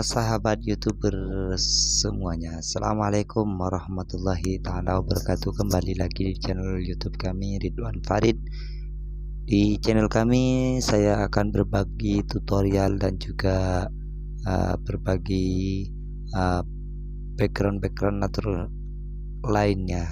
sahabat YouTuber semuanya. Assalamualaikum warahmatullahi taala wabarakatuh. Kembali lagi di channel YouTube kami, Ridwan Farid. Di channel kami saya akan berbagi tutorial dan juga berbagi background natur lainnya.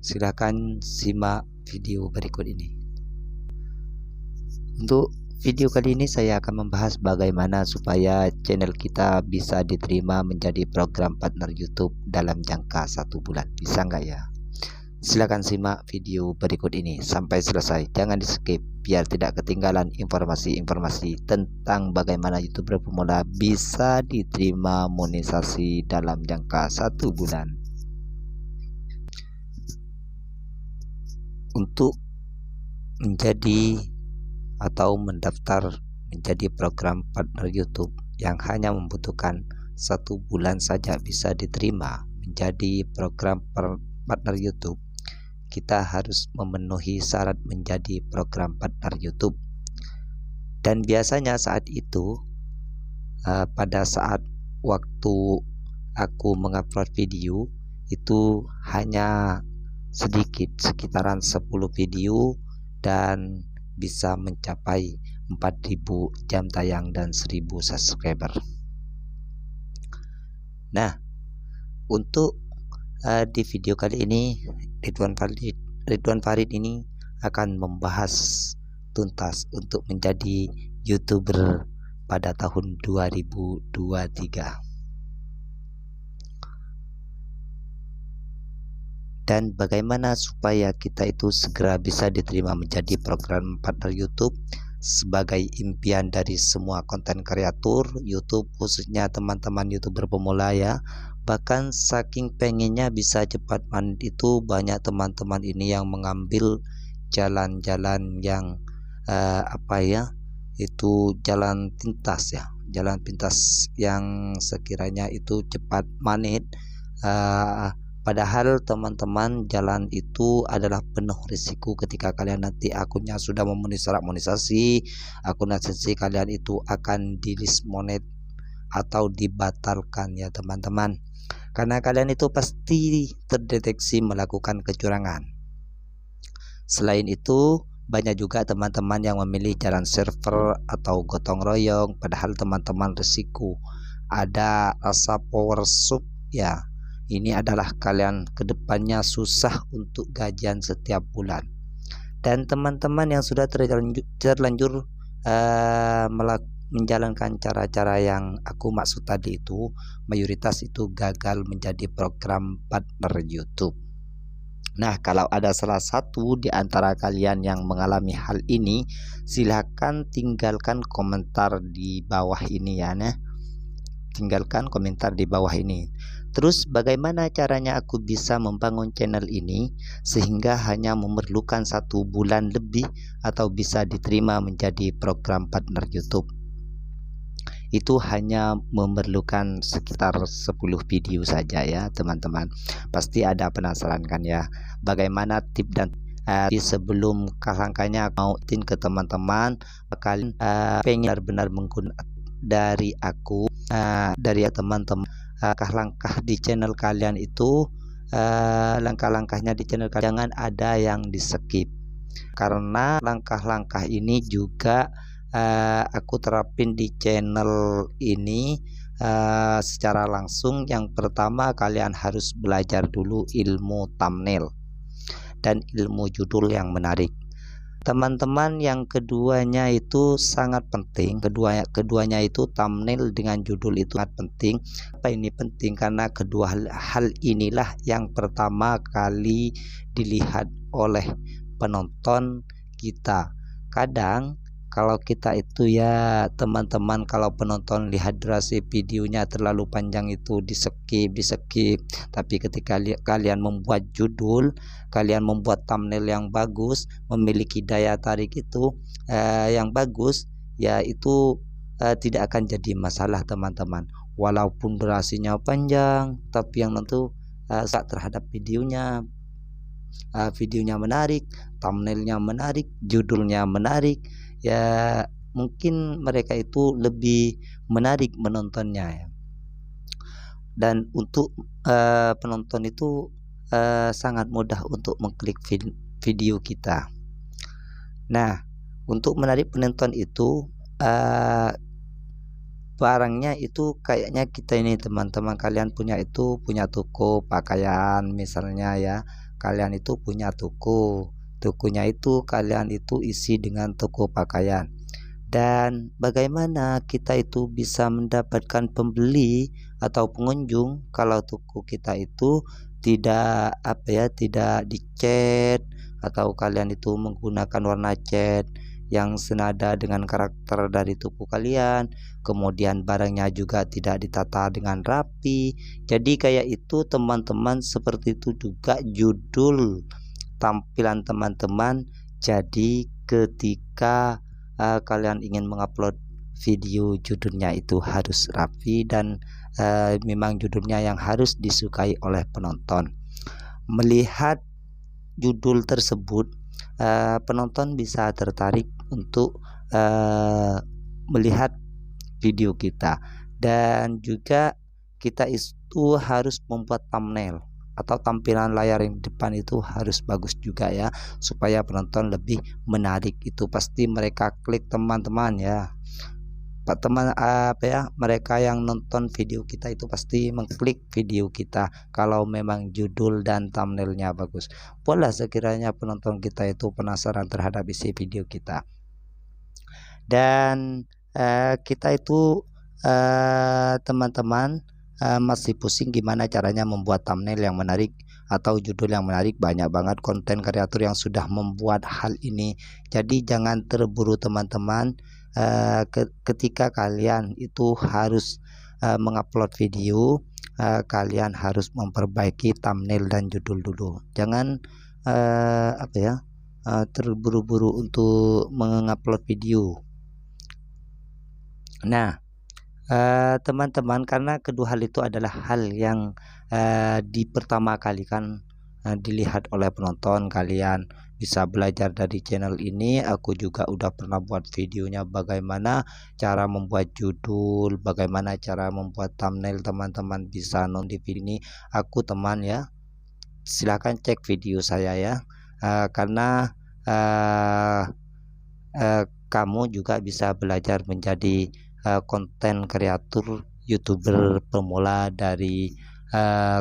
Silahkan simak video berikut ini. Untuk video kali ini saya akan membahas bagaimana supaya channel kita bisa diterima menjadi program partner YouTube dalam jangka 1 bulan. Bisa nggak ya? Silahkan simak video berikut ini sampai selesai. Jangan di skip biar tidak ketinggalan informasi-informasi tentang bagaimana YouTuber pemula bisa diterima monetisasi dalam jangka 1 bulan. Untuk menjadi atau mendaftar menjadi program partner YouTube yang hanya membutuhkan 1 bulan saja bisa diterima menjadi program partner YouTube, kita harus memenuhi syarat menjadi program partner YouTube. Dan biasanya saat itu pada saat waktu aku mengupload video itu hanya sedikit, sekitaran 10 video dan bisa mencapai 4.000 jam tayang dan 1.000 subscriber. Nah, untuk di video kali ini Ridwan Farid ini akan membahas tuntas untuk menjadi YouTuber pada tahun 2023. Dan bagaimana supaya kita itu segera bisa diterima menjadi program partner YouTube sebagai impian dari semua konten kreator YouTube, khususnya teman-teman YouTuber pemula ya. Bahkan saking pengennya bisa cepat manut itu, banyak teman-teman ini yang mengambil jalan-jalan yang itu jalan pintas ya, jalan pintas yang sekiranya itu cepat manut. Padahal teman-teman, jalan itu adalah penuh risiko ketika kalian nanti akunnya sudah memenuhi syarat monetisasi. Akun AdSense kalian itu akan di list monet atau dibatalkan ya teman-teman, karena kalian itu pasti terdeteksi melakukan kecurangan. Selain itu banyak juga teman-teman yang memilih jalan server atau gotong royong, padahal teman-teman risiko ada rasa power sub ya. Ini adalah kalian kedepannya susah untuk gajian setiap bulan. Dan teman-teman yang sudah terlanjur menjalankan cara-cara yang aku maksud tadi itu, mayoritas itu gagal menjadi program partner YouTube. Nah, kalau ada salah satu di antara kalian yang mengalami hal ini, silahkan tinggalkan komentar di bawah ini ya. Nah, tinggalkan komentar di bawah ini. Terus bagaimana caranya aku bisa membangun channel ini sehingga hanya memerlukan 1 bulan lebih atau bisa diterima menjadi program partner YouTube? Itu hanya memerlukan sekitar 10 video saja ya teman-teman. Pasti ada penasaran kan ya, bagaimana tip dan sebelum langkahnya mau ke teman-teman kalian pengen benar-benar menggunakan dari aku dari teman-teman langkah-langkah di channel kalian itu, langkah-langkahnya di channel kalian jangan ada yang di skip, karena langkah-langkah ini juga aku terapin di channel ini secara langsung. Yang pertama, kalian harus belajar dulu ilmu thumbnail dan ilmu judul yang menarik teman-teman. Yang keduanya itu sangat penting. Keduanya itu thumbnail dengan judul itu sangat penting. Apa ini penting? Karena kedua hal inilah yang pertama kali dilihat oleh penonton kita. Kadang kalau kita itu ya teman-teman, kalau penonton lihat durasi videonya terlalu panjang itu di skip. Tapi ketika kalian membuat judul, kalian membuat thumbnail yang bagus, memiliki daya tarik itu yang bagus ya, itu tidak akan jadi masalah teman-teman. Walaupun durasinya panjang, tapi yang tentu terhadap videonya menarik, thumbnailnya menarik, judulnya menarik ya, mungkin mereka itu lebih menarik menontonnya ya. Dan untuk penonton itu sangat mudah untuk mengklik video kita. Nah, untuk menarik penonton itu barangnya itu kayaknya kita ini teman-teman, kalian punya toko pakaian misalnya ya, kalian itu punya tokonya itu kalian itu isi dengan toko pakaian. Dan bagaimana kita itu bisa mendapatkan pembeli atau pengunjung kalau toko kita itu tidak tidak dicat, atau kalian itu menggunakan warna cat yang senada dengan karakter dari toko kalian, kemudian barangnya juga tidak ditata dengan rapi. Jadi kayak itu teman-teman, seperti itu juga judul tampilan teman-teman. Jadi ketika kalian ingin mengupload video, judulnya itu harus rapi dan memang judulnya yang harus disukai oleh penonton. Melihat judul tersebut, penonton bisa tertarik untuk melihat video kita. Dan juga kita itu harus membuat thumbnail atau tampilan layar yang depan itu harus bagus juga ya, supaya penonton lebih menarik. Itu pasti mereka klik teman-teman ya. Teman mereka yang nonton video kita itu pasti mengklik video kita kalau memang judul dan thumbnailnya bagus. Boleh sekiranya penonton kita itu penasaran terhadap isi video kita. Dan kita itu teman-teman masih pusing gimana caranya membuat thumbnail yang menarik atau judul yang menarik. Banyak banget konten kreator yang sudah membuat hal ini. Jadi jangan terburu teman-teman. Ketika kalian itu harus mengupload video, kalian harus memperbaiki thumbnail dan judul dulu. Jangan terburu-buru untuk mengupload video. Nah, teman-teman, karena kedua hal itu adalah hal yang pertama kali kan dilihat oleh penonton, kalian bisa belajar dari channel ini. Aku juga udah pernah buat videonya bagaimana cara membuat judul, bagaimana cara membuat thumbnail. Teman-teman bisa nonton di video ini aku teman ya, silahkan cek video saya ya, karena kamu juga bisa belajar menjadi konten kreator YouTuber pemula dari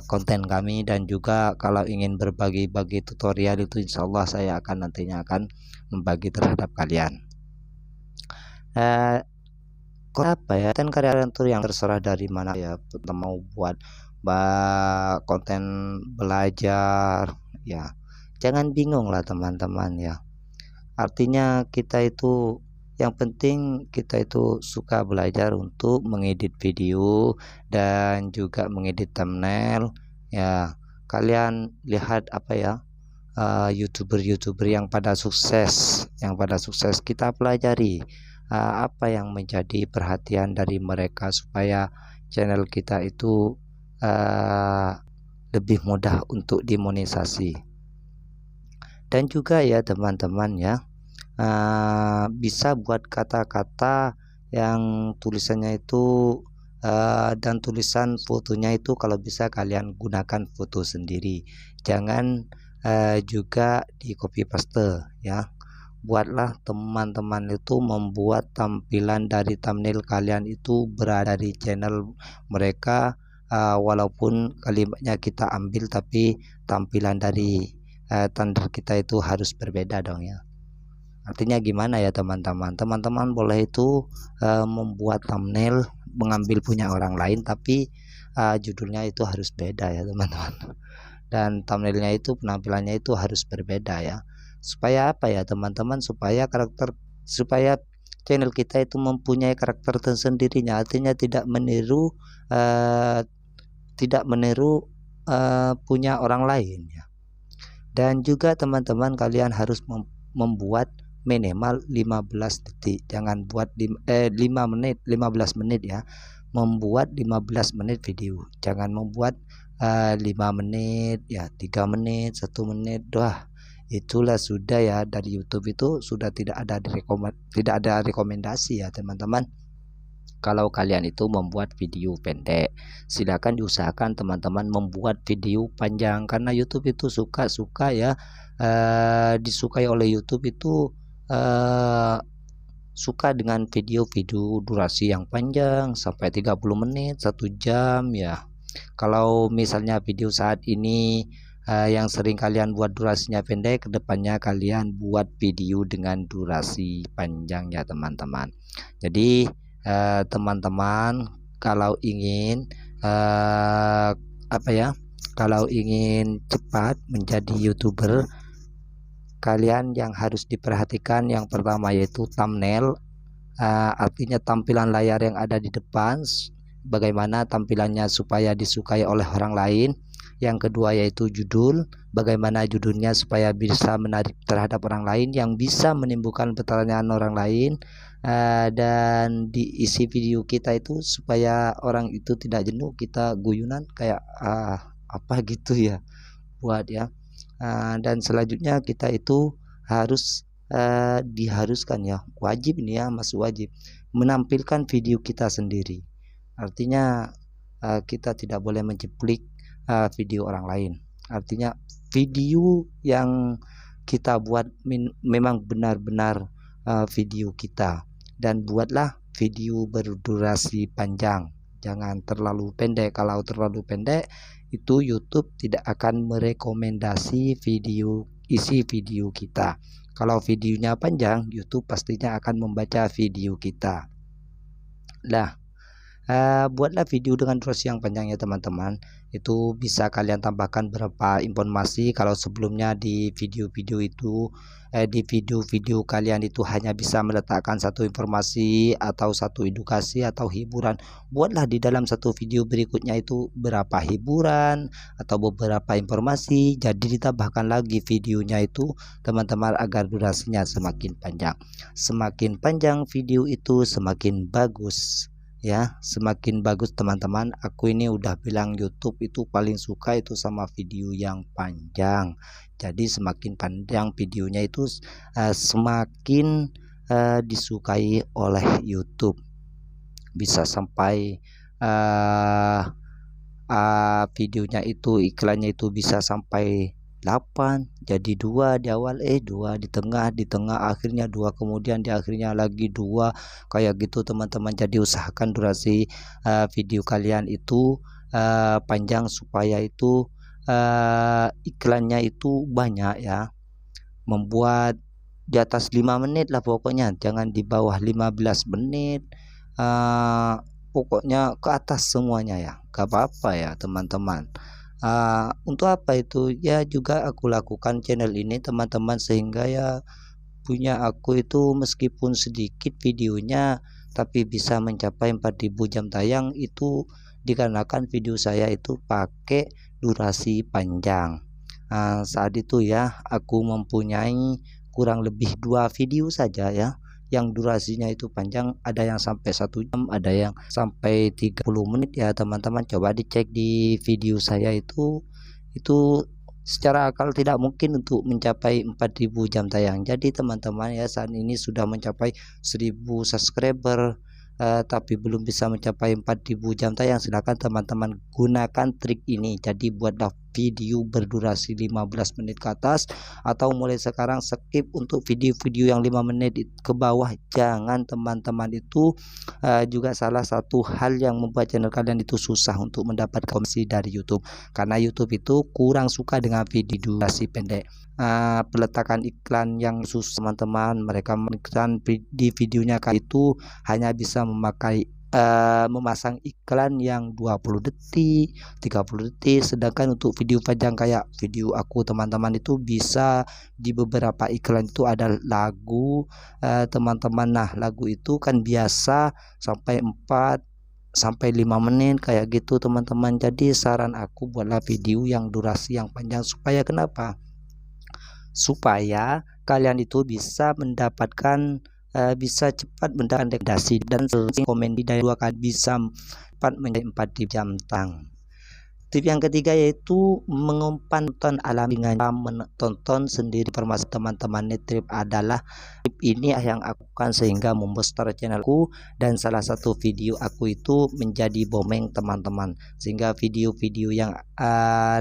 konten kami. Dan juga kalau ingin berbagi tutorial itu insyaallah saya akan nantinya akan membagi terhadap kalian. Konten kreator yang terserah dari mana ya, mau buat konten belajar ya, jangan bingung lah teman-teman ya. Artinya kita itu yang penting kita itu suka belajar untuk mengedit video dan juga mengedit thumbnail ya. Kalian lihat YouTuber yang pada sukses, kita pelajari apa yang menjadi perhatian dari mereka supaya channel kita itu lebih mudah untuk dimonetisasi. Dan juga ya teman-teman ya, bisa buat kata-kata yang tulisannya itu dan tulisan fotonya itu kalau bisa kalian gunakan foto sendiri, jangan juga di copy paste ya. Buatlah teman-teman itu membuat tampilan dari thumbnail kalian itu berada di channel mereka, walaupun kalimatnya kita ambil tapi tampilan dari tanda kita itu harus berbeda dong ya. Artinya gimana ya teman-teman, boleh itu membuat thumbnail mengambil punya orang lain, tapi judulnya itu harus beda ya teman-teman, dan thumbnailnya itu penampilannya itu harus berbeda ya. Supaya apa ya teman-teman, supaya channel kita itu mempunyai karakter tersendirinya. Artinya tidak meniru punya orang lain ya. Dan juga teman-teman kalian harus membuat minimal 15 detik, jangan buat 15 menit ya. Membuat 15 menit video, jangan membuat 5 menit ya, 3 menit, 1 menit. Wah, itulah sudah ya, dari YouTube itu sudah tidak ada rekomendasi ya teman-teman. Kalau kalian itu membuat video pendek, silakan diusahakan teman-teman membuat video panjang, karena YouTube itu suka ya, disukai oleh YouTube itu suka dengan video-video durasi yang panjang sampai 30 menit 1 jam ya. Kalau misalnya video saat ini yang sering kalian buat durasinya pendek, kedepannya kalian buat video dengan durasi panjang ya teman-teman. Jadi teman-teman kalau ingin kalau ingin cepat menjadi YouTuber, kalian yang harus diperhatikan yang pertama yaitu thumbnail, artinya tampilan layar yang ada di depan, bagaimana tampilannya supaya disukai oleh orang lain. Yang kedua yaitu judul, bagaimana judulnya supaya bisa menarik terhadap orang lain, yang bisa menimbulkan pertanyaan orang lain, dan diisi video kita itu supaya orang itu tidak jenuh, kita guyunan kayak apa gitu ya buat ya. Dan selanjutnya kita itu harus diharuskan ya, wajib ini ya, masuk wajib menampilkan video kita sendiri. Artinya kita tidak boleh menceplik video orang lain. Artinya video yang kita buat memang benar-benar video kita, dan buatlah video berdurasi panjang, jangan terlalu pendek. Kalau terlalu pendek itu YouTube tidak akan merekomendasi isi video kita. Kalau videonya panjang, YouTube pastinya akan membaca video kita. Nah, buatlah video dengan durasi yang panjang ya teman-teman. Itu bisa kalian tambahkan beberapa informasi. Kalau sebelumnya di video-video itu di video-video kalian itu hanya bisa meletakkan satu informasi atau satu edukasi atau hiburan, buatlah di dalam satu video berikutnya itu berapa hiburan atau beberapa informasi, jadi ditambahkan lagi videonya itu teman-teman, agar durasinya semakin panjang. Semakin panjang video itu semakin bagus ya, semakin bagus teman-teman. Aku ini udah bilang YouTube itu paling suka itu sama video yang panjang. Jadi semakin panjang videonya itu semakin disukai oleh YouTube. Bisa sampai videonya itu iklannya itu bisa sampai 8 jadi 2 di awal, 2 di tengah, akhirnya 2, kemudian di akhirnya lagi 2, kayak gitu teman-teman. Jadi usahakan durasi video kalian itu panjang supaya itu iklannya itu banyak ya. Membuat di atas 5 menit lah pokoknya, jangan di bawah 15 menit, pokoknya ke atas semuanya ya, gak apa-apa ya teman-teman. Untuk apa itu ya, juga aku lakukan channel ini teman-teman, sehingga ya punya aku itu meskipun sedikit videonya tapi bisa mencapai 4000 jam tayang, itu dikarenakan video saya itu pakai durasi panjang. Saat itu ya aku mempunyai kurang lebih 2 video saja ya yang durasinya itu panjang, ada yang sampai 1 jam, ada yang sampai 30 menit ya teman-teman. Coba dicek di video saya itu secara akal tidak mungkin untuk mencapai 4000 jam tayang. Jadi teman-teman ya, saat ini sudah mencapai 1000 subscriber tapi belum bisa mencapai 4000 jam tayang. Silakan teman-teman gunakan trik ini. Jadi buatlah video berdurasi 15 menit ke atas, atau mulai sekarang skip untuk video-video yang 5 menit ke bawah. Jangan teman-teman, itu juga salah satu hal yang membuat channel kalian itu susah untuk mendapat komisi dari YouTube, karena YouTube itu kurang suka dengan video durasi pendek. Peletakan iklan yang susah teman-teman, mereka iklan di videonya itu hanya bisa memasang iklan yang 20 detik 30 detik, sedangkan untuk video panjang kayak video aku teman-teman itu bisa di beberapa iklan itu ada lagu teman-teman. Nah, lagu itu kan biasa sampai 4 sampai 5 menit kayak gitu teman-teman. Jadi saran aku, buatlah video yang durasi yang panjang. Supaya kenapa? Supaya kalian itu bisa mendapatkan bisa cepat mendapatkan rekomendasi, dan sering komen di dari 2 kali bisa cepat menjadi 4 jam tang. Tip yang ketiga yaitu mengumpan tonton alami dengan menonton sendiri permasalahan teman-teman. Trip adalah tip ini yang aku lakukan sehingga membooster channelku, dan salah satu video aku itu menjadi booming teman-teman, sehingga video-video yang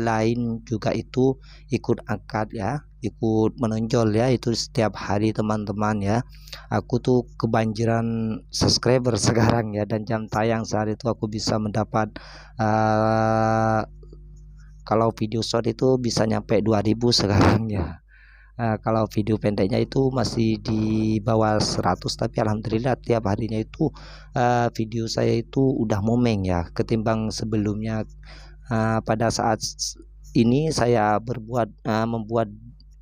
lain juga itu ikut angkat ya, ikut menonjol ya, itu setiap hari teman-teman ya. Aku tuh kebanjiran subscriber sekarang ya, dan jam tayang sehari itu aku bisa mendapat kalau video short itu bisa nyampe 2000 sekarang ya. Kalau video pendeknya itu masih di bawah 100, tapi alhamdulillah tiap harinya itu video saya itu udah momeng ya, ketimbang sebelumnya. Pada saat ini saya membuat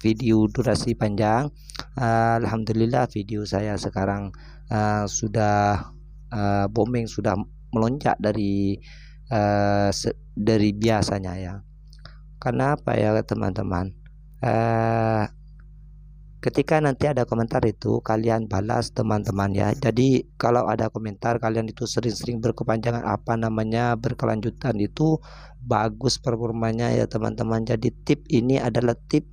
video durasi panjang, alhamdulillah video saya sekarang sudah booming, sudah melonjak dari biasanya ya. Karena apa ya teman-teman, ketika nanti ada komentar itu kalian balas teman-teman ya. Jadi kalau ada komentar kalian itu sering-sering berkepanjangan berkelanjutan, itu bagus performanya ya teman-teman. Jadi tip ini adalah tip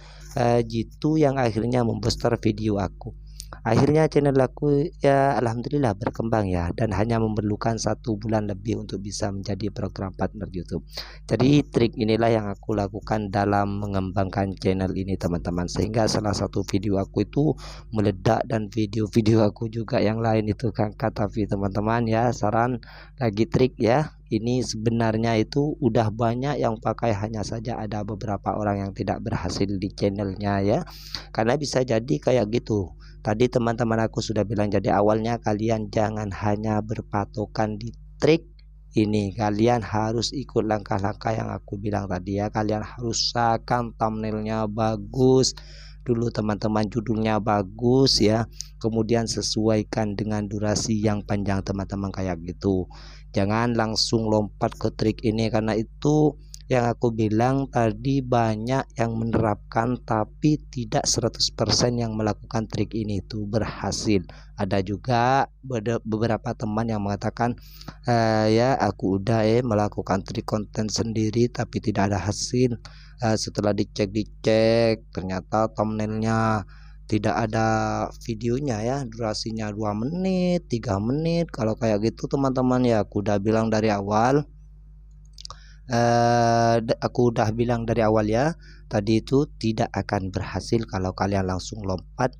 jitu yang akhirnya membooster video aku. Akhirnya channel aku ya alhamdulillah berkembang ya, dan hanya memerlukan 1 bulan lebih untuk bisa menjadi program partner YouTube. Jadi trik inilah yang aku lakukan dalam mengembangkan channel ini teman-teman, sehingga salah satu video aku itu meledak, dan video-video aku juga yang lain itu kan. Tapi teman-teman ya, saran lagi trik ya, ini sebenarnya itu udah banyak yang pakai, hanya saja ada beberapa orang yang tidak berhasil di channelnya ya, karena bisa jadi kayak gitu. Tadi teman-teman aku sudah bilang, jadi awalnya kalian jangan hanya berpatokan di trik ini, kalian harus ikut langkah-langkah yang aku bilang tadi ya. Kalian harus usahakan thumbnailnya bagus dulu teman-teman, judulnya bagus ya, kemudian sesuaikan dengan durasi yang panjang teman-teman kayak gitu. Jangan langsung lompat ke trik ini, karena itu yang aku bilang tadi, banyak yang menerapkan tapi tidak 100% yang melakukan trik ini itu berhasil. Ada juga beberapa teman yang mengatakan ya aku udah melakukan trik konten sendiri tapi tidak ada hasil. Setelah dicek ternyata thumbnailnya tidak ada videonya ya, durasinya 2 menit 3 menit. Kalau kayak gitu teman-teman ya, aku udah bilang dari awal, ya tadi itu tidak akan berhasil kalau kalian langsung lompat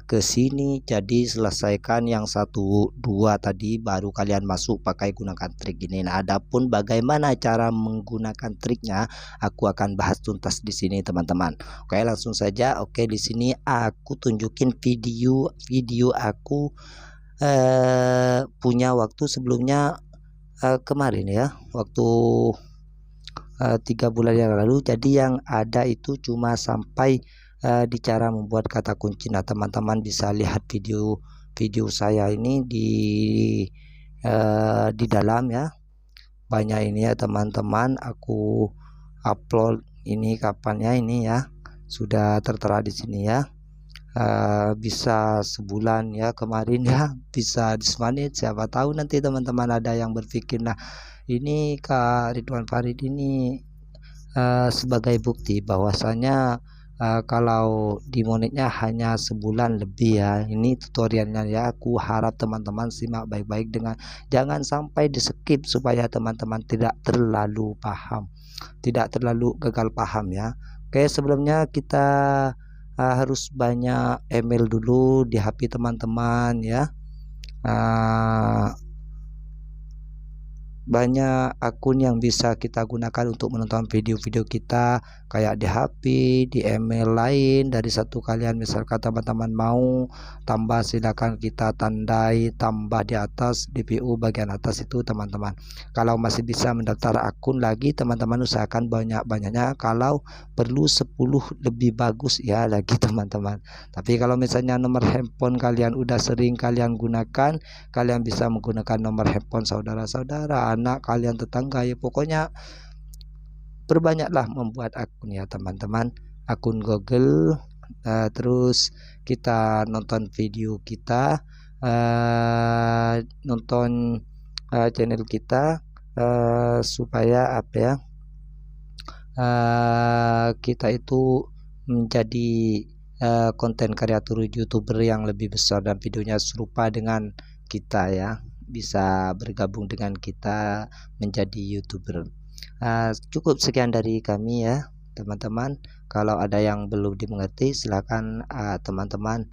ke sini. Jadi selesaikan yang 1 2 tadi baru kalian masuk pakai gunakan trik ini. Nah, adapun bagaimana cara menggunakan triknya aku akan bahas tuntas di sini teman-teman. Oke, langsung saja. Oke, di sini aku tunjukin video aku punya waktu sebelumnya, kemarin ya, waktu 3 bulan yang lalu. Jadi yang ada itu cuma sampai di cara membuat kata kunci. Nah, teman-teman bisa lihat video saya ini di dalam ya, banyak ini ya teman-teman. Aku upload ini kapannya ini ya, sudah tertera di sini ya. Bisa sebulan ya kemarin ya, bisa dismanit, siapa tahu nanti teman-teman ada yang berpikir. Nah, ini Kak Ridwan Farid ini sebagai bukti bahwasanya kalau dimonetnya hanya sebulan lebih ya. Ini tutorialnya ya, aku harap teman-teman simak baik-baik, dengan jangan sampai di skip supaya teman-teman tidak terlalu gagal paham ya. Oke, sebelumnya kita harus banyak email dulu di HP teman-teman ya. Banyak akun yang bisa kita gunakan untuk menonton video-video kita, kayak di HP, di email lain dari satu kalian. Misalkan teman-teman mau tambah, silakan kita tandai tambah di atas DPU bagian atas itu teman-teman. Kalau masih bisa mendaftar akun lagi, teman-teman usahakan banyak-banyaknya, kalau perlu 10 lebih bagus ya lagi teman-teman. Tapi kalau misalnya nomor handphone kalian udah sering kalian gunakan, kalian bisa menggunakan nomor handphone saudara-saudara, anak kalian, tetangga ya, pokoknya perbanyaklah membuat akun ya teman-teman, akun Google. Terus kita nonton video kita, nonton channel kita, supaya apa ya, kita itu menjadi konten kreator YouTuber yang lebih besar dan videonya serupa dengan kita ya, bisa bergabung dengan kita menjadi YouTuber. Cukup sekian dari kami ya teman-teman. Kalau ada yang belum dimengerti silakan teman-teman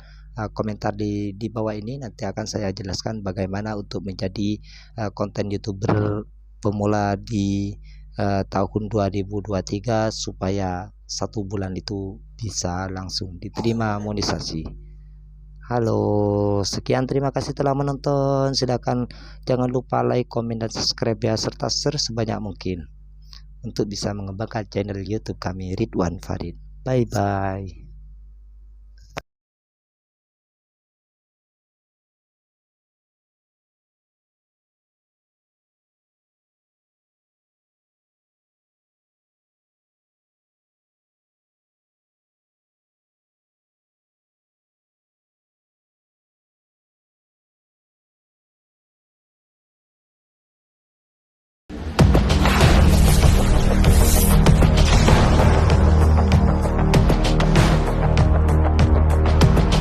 komentar di bawah ini, nanti akan saya jelaskan bagaimana untuk menjadi konten YouTuber pemula di tahun 2023 supaya 1 bulan itu bisa langsung diterima monetisasi. Halo, sekian, terima kasih telah menonton. Silakan jangan lupa like, komen, dan subscribe ya, serta share sebanyak mungkin untuk bisa mengembangkan channel YouTube kami, Ridwan Farid. Bye bye.